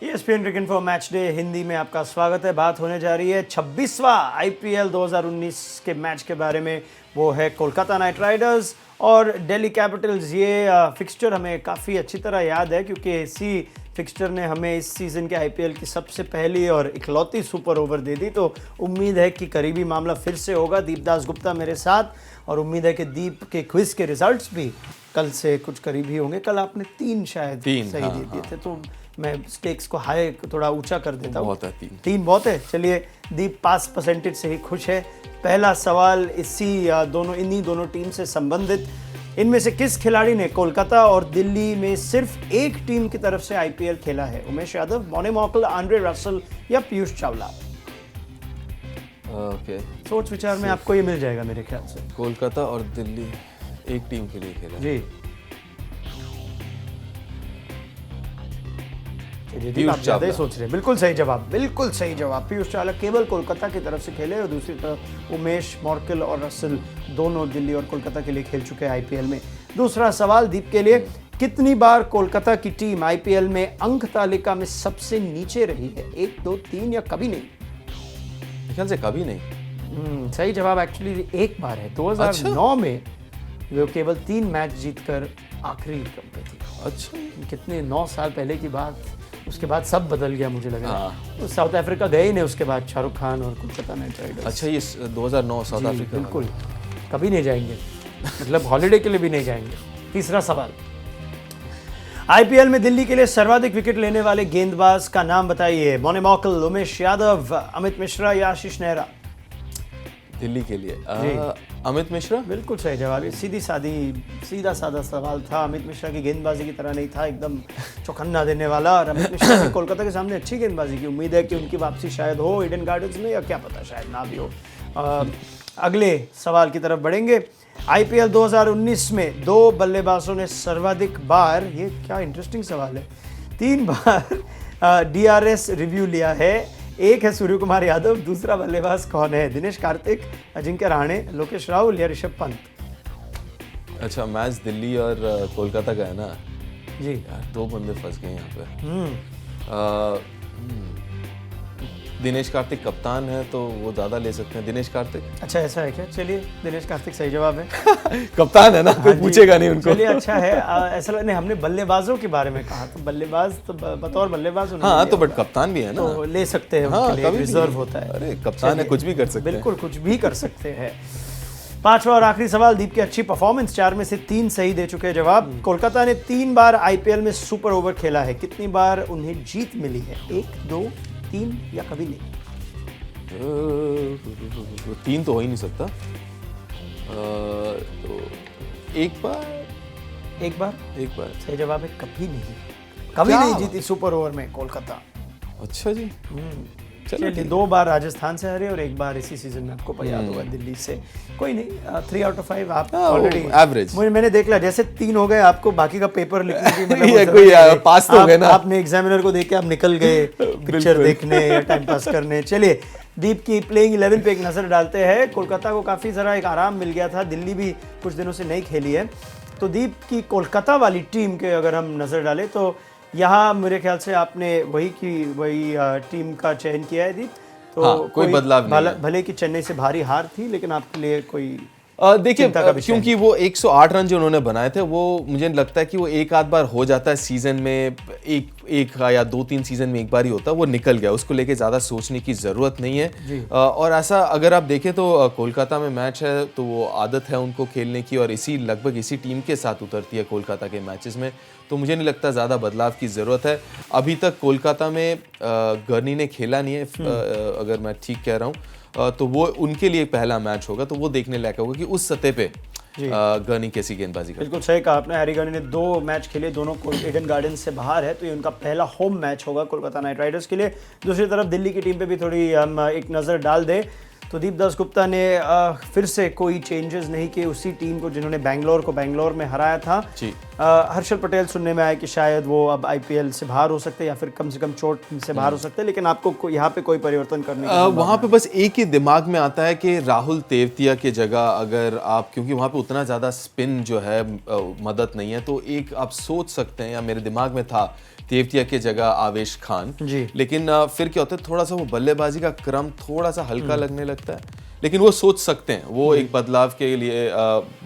ESPN cricket info match day Hindi में आपका स्वागत है। बात होने जा रही है 26वां IPL 2019 के मैच के बारे में। वो है कोलकाता नाइट राइडर्स और दिल्ली कैपिटल्स। ये फिक्सचर हमें काफ़ी अच्छी तरह याद है क्योंकि इसी फिक्सचर ने हमें इस सीज़न के IPL की सबसे पहली और इकलौती सुपर ओवर दे दी। तो उम्मीद है कि करीबी मामला फिर से होगा। दीपदास गुप्ता मेरे साथ और उम्मीद है कि दीप के क्विज के रिजल्ट्स भी कल से कुछ करीबी होंगे। कल आपने तीन शायद सही दे दिए थे, तो मैं स्टेक्स को हाई थोड़ा ऊंचा कर देता हूँ। बहुत है तीन बहुत है। चलिए, दीप पास परसेंटेज से ही खुश है। पहला सवाल इन्हीं दोनों टीम से संबंधित। इनमें से किस खिलाड़ी ने कोलकाता और दिल्ली में सिर्फ एक टीम की तरफ से IPL खेला है? उमेश यादव, मॉने मॉकल, आंद्रे रसल या पीयूष चावला? ओके, सोच विचार में आपको ये मिल जाएगा मेरे ख्याल से। कोलकाता और दिल्ली एक टीम के लिए खेला जी, पीयूष चावला। सोच रहे हैं। बिल्कुल सही जवाब, बिल्कुल सही जवाब। पीयूष चावला केवल कोलकाता की तरफ से खेले और दूसरी तरफ उमेश, मॉर्कल और रसल दोनों दिल्ली और कोलकाता के लिए खेल चुके हैं IPL में। दूसरा सवाल दीप के लिए, कितनी बार कोलकाता की टीम IPL में अंक तालिका में सबसे नीचे रही है? 1, 2, 3 या कभी नहीं? मेरे ख्याल से कभी नहीं। सही जवाब एक्चुअली एक बार है। 2009 में वो केवल 3 मैच जीतकर आखिरी क्रम पे थी। अच्छा, कितने 9 साल पहले की बात। उसके बाद सब बदल गया मुझे लगा। तो साउथ अफ्रीका गए ही नहीं उसके बाद, शाहरुख खान और कोलकाता नाइट राइडर्स। अच्छा, ये 2009 साउथ अफ्रीका। बिल्कुल, कभी नहीं जाएंगे, मतलब हॉलिडे के लिए भी नहीं जाएंगे। तीसरा सवाल, IPL में दिल्ली के लिए सर्वाधिक विकेट लेने वाले गेंदबाज का नाम बताइए। मॉने मॉकल, उमेश यादव, अमित मिश्रा या आशीष नेहरा? दिल्ली के लिए अमित मिश्रा। बिल्कुल सही जवाब। सीधा साधा सवाल था। अमित मिश्रा की गेंदबाजी की तरह नहीं था, एकदम चौकन्ना देने वाला। और अमित मिश्रा ने कोलकाता के सामने अच्छी गेंदबाजी की। उम्मीद है कि उनकी वापसी शायद हो ईडन गार्डन्स में, या क्या पता शायद ना भी हो। अगले सवाल की तरफ बढ़ेंगे। IPL 2019 में 2 बल्लेबाजों ने सर्वाधिक बार, ये क्या इंटरेस्टिंग सवाल है, 3 बार DRS रिव्यू लिया है। एक है सूर्य कुमार यादव, दूसरा बल्लेबाज कौन है? दिनेश कार्तिक, अजिंक्य रहाणे, लोकेश राहुल या ऋषभ पंत? अच्छा, मैच दिल्ली और कोलकाता का है ना जी यार, 2 बंदे फंस गए यहाँ पे। दिनेश कार्तिक कप्तान है तो वो ज्यादा ले सकते हैं। दिनेश कार्तिक। अच्छा, ऐसा है क्या? चलिए, दिनेश कार्तिक सही जवाब है। कप्तान है ना, कोई पूछेगा नहीं उनको। चलिए, अच्छा है। ऐसा नहीं, हमने बल्लेबाजों के बारे में कहा, तो बल्लेबाज तो बतौर बल्लेबाज हाँ, तो बट कप्तान भी है ना, तो ले सकते हैं। हाँ, उनके लिए रिजर्व होता है। अरे कप्तान है, कुछ भी कर सकते हैं। बिल्कुल, कुछ भी कर सकते हैं। पांचवा और आखिरी सवाल, दीप की अच्छी परफॉर्मेंस, 4 में से 3 सही दे चुके हैं जवाब। कोलकाता ने 3 बार IPL में सुपर ओवर खेला है। कितनी बार उन्हें जीत मिली है? 1, 2, 3 या कभी नहीं? 3 तो हो ही नहीं सकता। तो एक बार सही जवाब है कभी नहीं। कभी नहीं जीती सुपर ओवर में कोलकाता। अच्छा जी। चलिए, 2 बार राजस्थान से हारे और 1 बार इसी सीजन में आपको याद होगा दिल्ली से। कोई नहीं, 3 आउट ऑफ 5 आप ऑलरेडी एवरेज। मैंने देख लिया, जैसे 3 हो गए आपको बाकी का पेपर लिखने की कोई पास तो हो गए ना। आपने एग्जामिनर को देख के आप निकल गए पिक्चर देखने या टाइम पास करने। चलिए, दीप की प्लेइंग 11 पे एक नज़र डालते हैं। कोलकाता को काफ़ी ज़रा एक आराम मिल गया था, दिल्ली भी कुछ दिनों से नहीं खेली है। तो दीप की कोलकाता वाली टीम के अगर हम नज़र डालें तो यहाँ मेरे ख्याल से आपने वही टीम का चयन किया है दीप। तो हाँ, कोई बदलाव नहीं है। भले कि चेन्नई से भारी हार थी, लेकिन आपके लिए कोई देखिए, क्योंकि वो 108 रन जो उन्होंने बनाए थे, वो मुझे लगता है कि वो एक आध बार हो जाता है सीजन में, एक या 2-3 सीजन में एक बार ही होता है। वो निकल गया, उसको लेके ज़्यादा सोचने की ज़रूरत नहीं है। और ऐसा अगर आप देखें तो कोलकाता में मैच है तो वो आदत है उनको खेलने की, और लगभग इसी टीम के साथ उतरती है कोलकाता के मैचेस में। तो मुझे नहीं लगता ज़्यादा बदलाव की ज़रूरत है। अभी तक कोलकाता में गर्नी ने खेला नहीं है, अगर मैं ठीक कह रहा हूँ, तो वो उनके लिए पहला मैच होगा, तो वो देखने लायक होगा कि उस सतह पे गर्नी कैसी गेंदबाजी करता है। बिल्कुल सही कहा आपने। हैरी गर्नी ने 2 मैच खेले, दोनों ईडन गार्डन्स से बाहर है, तो ये उनका पहला होम मैच होगा कोलकाता नाइट राइडर्स के लिए। दूसरी तरफ दिल्ली की टीम पे भी थोड़ी हम एक नज़र डाल दें तो दीपदास गुप्ता ने फिर से कोई चेंजेस नहीं किए। उसी टीम को जिन्होंने बैंगलोर में हराया था। हर्षल पटेल सुनने में आया कि शायद वो अब IPL से बाहर हो सकते हैं, या फिर कम से कम चोट से बाहर हो सकते हैं, लेकिन आपको यहाँ पे कोई परिवर्तन करने की वहाँ पे बस एक ही दिमाग में आता है कि राहुल तेवतिया के जगह अगर आप, क्योंकि वहाँ पे उतना ज़्यादा स्पिन जो है मदद नहीं है, तो एक आप सोच सकते हैं, या मेरे दिमाग में था तेवतिया के जगह आवेश खान। जी। लेकिन फिर क्या होता है, थोड़ा सा वो बल्लेबाजी का क्रम थोड़ा सा हल्का लगने लगता है, लेकिन वो सोच सकते हैं, वो एक बदलाव के लिए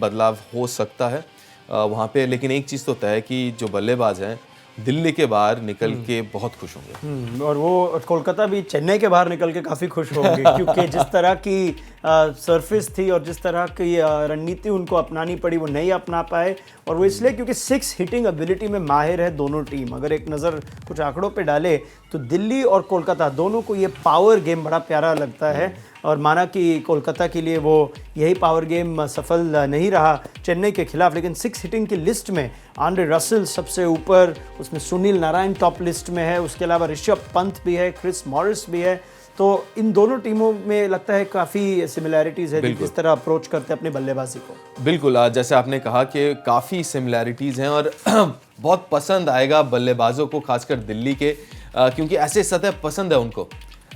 बदलाव हो सकता है वहाँ पे। लेकिन एक चीज़ तो तय है कि जो बल्लेबाज हैं दिल्ली के बाहर निकल के बहुत खुश होंगे। और वो कोलकाता भी चेन्नई के बाहर निकल के काफ़ी खुश होंगे क्योंकि जिस तरह की सरफेस थी और जिस तरह की रणनीति उनको अपनानी पड़ी वो नहीं अपना पाए, और वो इसलिए क्योंकि 6 हिटिंग एबिलिटी में माहिर है दोनों टीम। अगर एक नज़र कुछ आंकड़ों पे डाले तो दिल्ली और कोलकाता दोनों को ये पावर गेम बड़ा प्यारा लगता है, और माना कि कोलकाता के लिए वो यही पावर गेम सफल नहीं रहा चेन्नई के खिलाफ, लेकिन 6 हिटिंग की लिस्ट में आंद्रे रसेल सबसे ऊपर, उसमें सुनील नारायण टॉप लिस्ट में है, उसके अलावा ऋषभ पंत भी है, क्रिस मॉरिस भी है। तो इन दोनों टीमों में लगता है काफ़ी सिमिलैरिटीज़ है जिस तरह अप्रोच करते हैं अपनी बल्लेबाजी को। बिल्कुल, जैसे आपने कहा कि काफ़ी सिमिलैरिटीज़ हैं और बहुत पसंद आएगा बल्लेबाजों को, खासकर दिल्ली के, क्योंकि ऐसे सतह पसंद है उनको,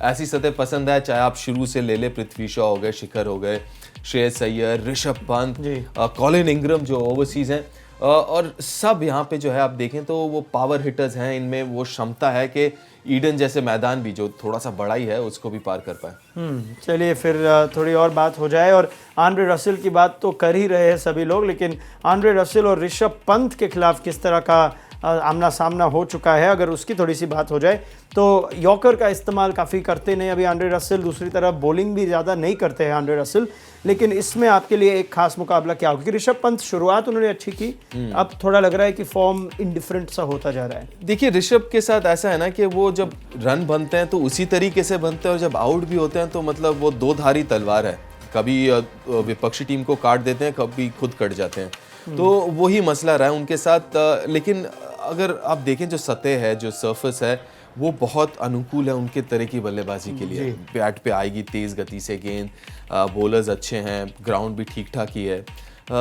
ऐसी सतह पसंद है। चाहे आप शुरू से ले ले, पृथ्वी शॉ हो गए, शिखर हो गए, श्रेयस अय्यर, ऋषभ पंत, कॉलिन इंग्रम जो ओवरसीज हैं, और सब यहाँ पे जो है आप देखें तो वो पावर हिटर्स हैं। इनमें वो क्षमता है कि ईडन जैसे मैदान भी जो थोड़ा सा बड़ा ही है उसको भी पार कर पाए। चलिए फिर थोड़ी और बात हो जाए, और आंद्रे रसेल की बात तो कर ही रहे हैं सभी लोग, लेकिन आंद्रे रसेल और ऋषभ पंत के खिलाफ किस तरह का आमना सामना हो चुका है, अगर उसकी थोड़ी सी बात हो जाए तो यॉर्कर का इस्तेमाल काफ़ी करते नहीं अभी आंद्रे रसेल, दूसरी तरफ बॉलिंग भी ज़्यादा नहीं करते हैं आंद्रे रसेल, लेकिन इसमें आपके लिए एक खास मुकाबला क्या होगा? क्योंकि ऋषभ पंत शुरुआत उन्होंने अच्छी की, अब थोड़ा लग रहा है कि फॉर्म इंडिफरेंट सा होता जा रहा है। देखिए, ऋषभ के साथ ऐसा है ना कि वो जब रन बनते हैं तो उसी तरीके से बनते हैं, और जब आउट भी होते हैं तो मतलब वो दो धारी तलवार है, कभी विपक्षी टीम को काट देते हैं, कभी खुद कट जाते हैं। तो वही मसला रहा है उनके साथ। लेकिन अगर आप देखें जो सतह है, जो सरफेस है, वो बहुत अनुकूल है उनके तरह की बल्लेबाजी के लिए। बैट पे आएगी तेज़ गति से गेंद, बॉलर्स अच्छे हैं, ग्राउंड भी ठीक ठाक ही है।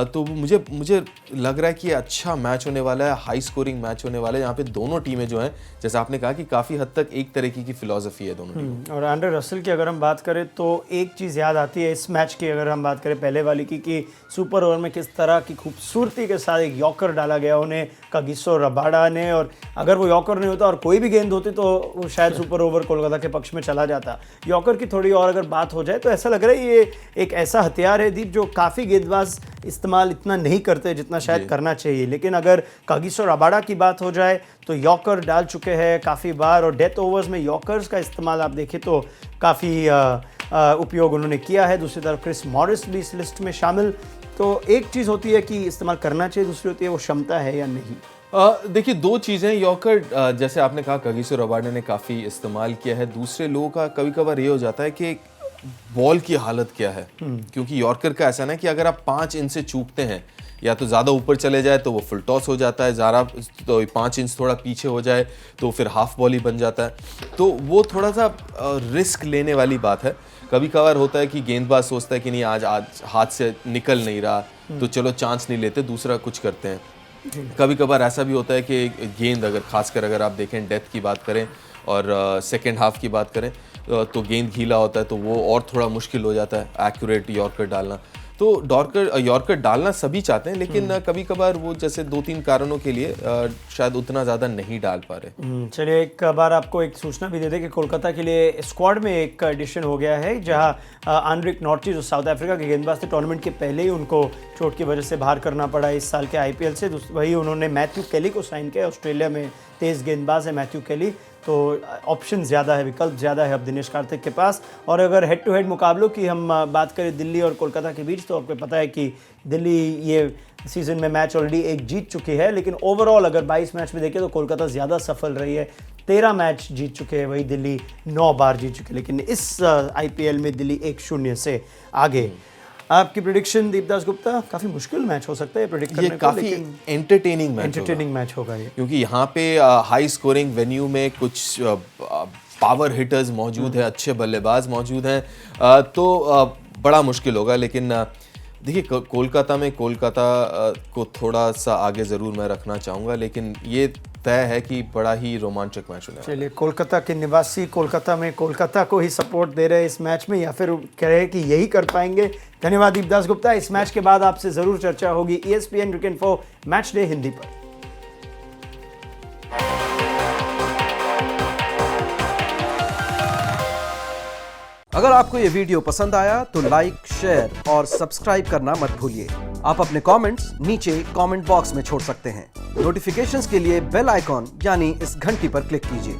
तो मुझे लग रहा है कि ये अच्छा मैच होने वाला है, हाई स्कोरिंग मैच होने वाला है, यहाँ पे दोनों टीमें जो हैं, जैसे आपने कहा कि काफ़ी हद तक एक तरीके की फिलॉसफी है दोनों टीमों। और आंद्रे रसेल की अगर हम बात करें तो एक चीज़ याद आती है इस मैच की, अगर हम बात करें पहले वाली की, कि सुपर ओवर में किस तरह की खूबसूरती के साथ एक यॉर्कर डाला गया उन्हें कागिसो रबाडा ने, और अगर वो यॉर्कर नहीं होता और कोई भी गेंद होती तो वो शायद सुपर ओवर कोलकाता के पक्ष में चला जाता। यॉर्कर की थोड़ी और अगर बात हो जाए तो ऐसा लग रहा है ये एक ऐसा हथियार है दीप जो काफ़ी गेंदबाज इस्तेमाल इतना नहीं करते जितना शायद करना चाहिए। लेकिन अगर कागिसो रबाडा की बात हो जाए तो यॉर्कर डाल चुके हैं काफ़ी बार, और डेथ ओवर्स में यॉर्कर्स का इस्तेमाल आप देखें तो काफ़ी उपयोग उन्होंने किया है। दूसरी तरफ क्रिस मॉरिस भी इस लिस्ट में शामिल। तो एक चीज़ होती है कि इस्तेमाल करना चाहिए, दूसरी होती है वो क्षमता है या नहीं। देखिए, दो चीज़ें, यॉर्कर जैसे आपने कहा कागिसो रबाडा ने काफ़ी इस्तेमाल किया है, दूसरे लोगों का कभी कभार ये हो जाता है कि बॉल की हालत क्या है, क्योंकि यॉर्कर का ऐसा ना कि अगर आप 5 इंच से चूकते हैं या तो ज़्यादा ऊपर चले जाए तो वो फुल टॉस हो जाता है, ज़्यादा तो 5 इंच थोड़ा पीछे हो जाए तो फिर हाफ बॉल ही बन जाता है। तो वो थोड़ा सा रिस्क लेने वाली बात है। कभी कभार होता है कि गेंदबाज सोचता है कि नहीं आज हाथ से निकल नहीं रहा तो चलो चांस नहीं लेते, दूसरा कुछ करते हैं। कभी कभार ऐसा भी होता है कि गेंद अगर खासकर अगर आप देखें डेथ की बात करें और सेकेंड हाफ की बात करें तो गेंद गीला होता है तो वो और थोड़ा मुश्किल हो जाता है एक्यूरेट यॉर्कर डालना। तो यॉर्कर डालना सभी चाहते हैं, लेकिन कभी कभार वो जैसे 2-3 कारणों के लिए शायद उतना ज़्यादा नहीं डाल पा रहे। चलिए एक बार आपको एक सूचना भी दे दें कि कोलकाता के लिए स्क्वाड में एक एडिशन हो गया है, जहां आंड्रिक नॉर्टी जो साउथ अफ्रीका के गेंदबाज थे, टूर्नामेंट के पहले ही उनको चोट की वजह से बाहर करना पड़ा इस साल के आईपीएल से। वही उन्होंने मैथ्यू केली को साइन किया। ऑस्ट्रेलिया में तेज़ गेंदबाज है मैथ्यू केली, तो ऑप्शन ज़्यादा है, विकल्प ज़्यादा है अब दिनेश कार्तिक के पास। और अगर हेड टू हेड मुकाबलों की हम बात करें दिल्ली और कोलकाता के बीच, तो आपको पता है कि दिल्ली ये सीज़न में मैच ऑलरेडी एक जीत चुकी है, लेकिन ओवरऑल अगर 22 मैच में देखें तो कोलकाता ज़्यादा सफल रही है। 13 मैच जीत चुके हैं, वही दिल्ली 9 बार जीत चुके, लेकिन इस आईपीएल में दिल्ली 1-0 से आगे। आपकी प्रेडिक्शन दीपदास गुप्ता? काफी मुश्किल मैच हो सकता है प्रेडिक्ट करने ये काफी एंटरटेनिंग मैच होगा ये, क्योंकि यहाँ पे हाई स्कोरिंग वेन्यू में कुछ पावर हिटर्स मौजूद है, अच्छे बल्लेबाज मौजूद हैं, तो बड़ा मुश्किल होगा। लेकिन देखिए, कोलकाता को थोड़ा सा आगे ज़रूर मैं रखना चाहूँगा, लेकिन ये तय है कि बड़ा ही रोमांचक मैच होने वाला है। चलिए, कोलकाता के निवासी कोलकाता में कोलकाता को ही सपोर्ट दे रहे हैं इस मैच में, या फिर कह रहे हैं कि यही कर पाएंगे। धन्यवाद दीपदास गुप्ता। इस मैच के बाद आपसे ज़रूर चर्चा होगी ESPN Cricket Info match day Hindi पर। अगर आपको ये वीडियो पसंद आया तो लाइक, शेयर और सब्सक्राइब करना मत भूलिए। आप अपने कमेंट्स नीचे कमेंट बॉक्स में छोड़ सकते हैं। नोटिफिकेशंस के लिए बेल आइकॉन यानी इस घंटी पर क्लिक कीजिए।